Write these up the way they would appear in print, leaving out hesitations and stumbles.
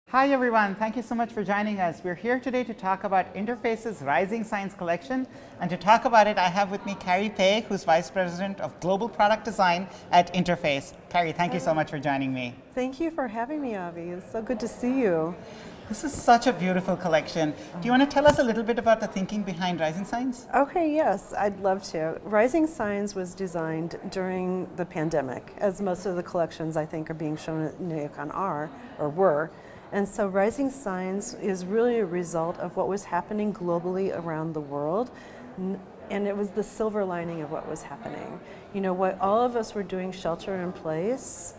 Hi everyone, thank you so much for joining us. We're here today to talk about Interface's Rising Science Collection. And to talk about it, I have with me Kari, who's Vice President of Global Product Design at Interface. Kari, thank you so much for joining me. Thank you for having me, Avi. It's so good to see you. This is such a beautiful collection. Do you want to tell us a little bit about the thinking behind Rising Science? Okay, yes, I'd love to. Rising Science was designed during the pandemic, as most of the collections I think are being shown at NeoCon are, or were. And so Rising Science is really a result of what was happening globally around the world. And it was the silver lining of what was happening. You know, what all of us were doing shelter in place,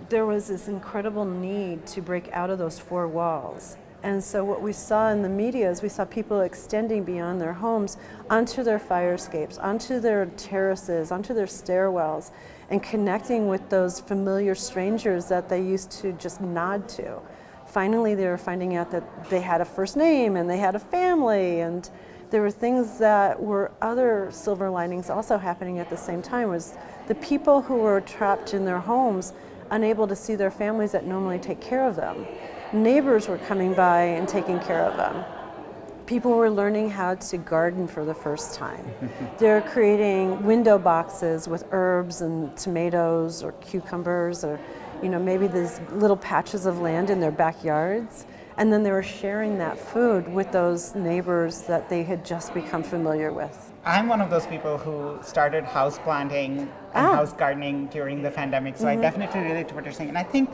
there was this incredible need to break out of those four walls. And so what we saw in the media is we saw people extending beyond their homes onto their fire escapes, onto their terraces, onto their stairwells, and connecting with those familiar strangers that they used to just nod to. Finally, they were finding out that they had a first name and they had a family, and there were things that were other silver linings also happening at the same time. Was the people who were trapped in their homes, unable to see their families that normally take care of them. Neighbors were coming by and taking care of them. People were learning how to garden for the first time. They're creating window boxes with herbs and tomatoes or cucumbers, or maybe these little patches of land in their backyards. And then they were sharing that food with those neighbors that they had just become familiar with. I'm one of those people who started house planting and house gardening during the pandemic, so I definitely relate to what you're saying. And I think,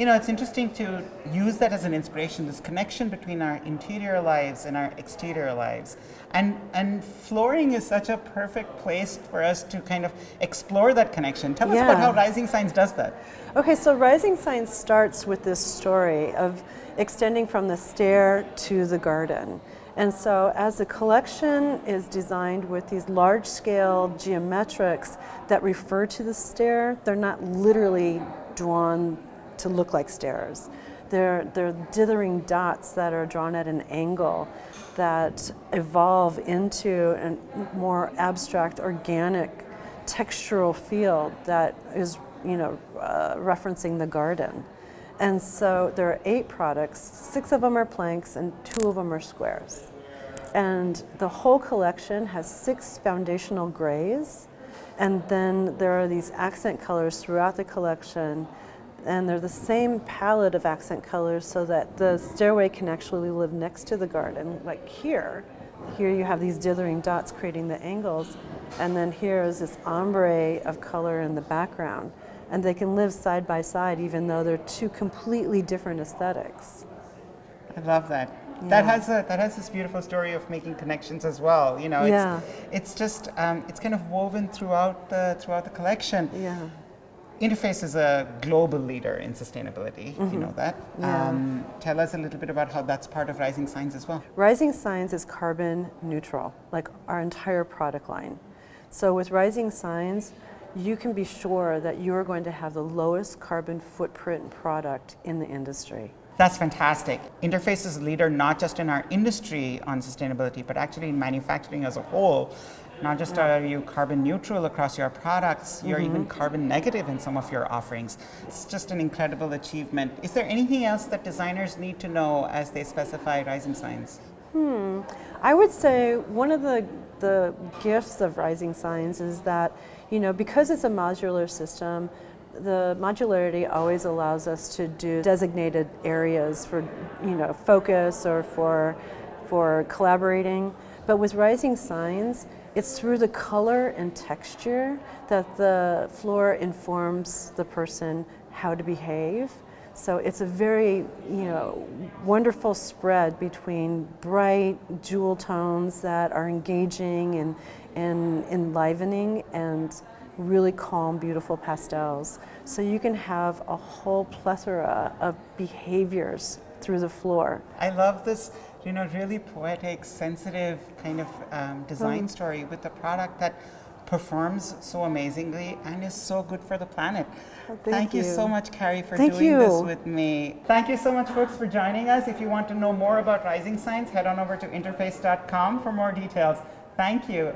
it's interesting to use that as an inspiration, this connection between our interior lives and our exterior lives. And flooring is such a perfect place for us to kind of explore that connection. Tell us about how Rising Science does that. Okay, so Rising Science starts with this story of extending from the stair to the garden. And so as the collection is designed with these large-scale geometrics that refer to the stair, they're not literally drawn to look like stairs. They're dithering dots that are drawn at an angle that evolve into a more abstract, organic, textural field that is, referencing the garden. And so there are 8 products, 6 of them are planks and 2 of them are squares. And the whole collection has 6 foundational grays, and then there are these accent colors throughout the collection, and they're the same palette of accent colors so that the stairway can actually live next to the garden. Like here you have these dithering dots creating the angles, and then here is this ombre of color in the background. And they can live side by side even though they're 2 completely different aesthetics. I love that. Yeah. That has this beautiful story of making connections as well. It's just it's kind of woven throughout the collection. Yeah. Interface is a global leader in sustainability. You know that. Yeah. Tell us a little bit about how that's part of Rising Science as well. Rising Science is carbon neutral, like our entire product line. So with Rising Science, you can be sure that you're going to have the lowest carbon footprint product in the industry. That's fantastic. Interface is a leader not just in our industry on sustainability, but actually in manufacturing as a whole. Not just are you carbon neutral across your products, you're even carbon negative in some of your offerings. It's just an incredible achievement. Is there anything else that designers need to know as they specify Rising Science? I would say one of the gifts of Rising Science is that, because it's a modular system, the modularity always allows us to do designated areas for, focus or for collaborating. But with Rising Science, it's through the color and texture that the floor informs the person how to behave. So it's a very, wonderful spread between bright jewel tones that are engaging and enlivening, and really calm, beautiful pastels. So you can have a whole plethora of behaviors through the floor. I love this, really poetic, sensitive kind of design story with a product that performs so amazingly and is so good for the planet. Thank you so much, Kari, for doing this with me. Thank you so much, folks, for joining us. If you want to know more about Rising Science, head on over to interface.com for more details. Thank you.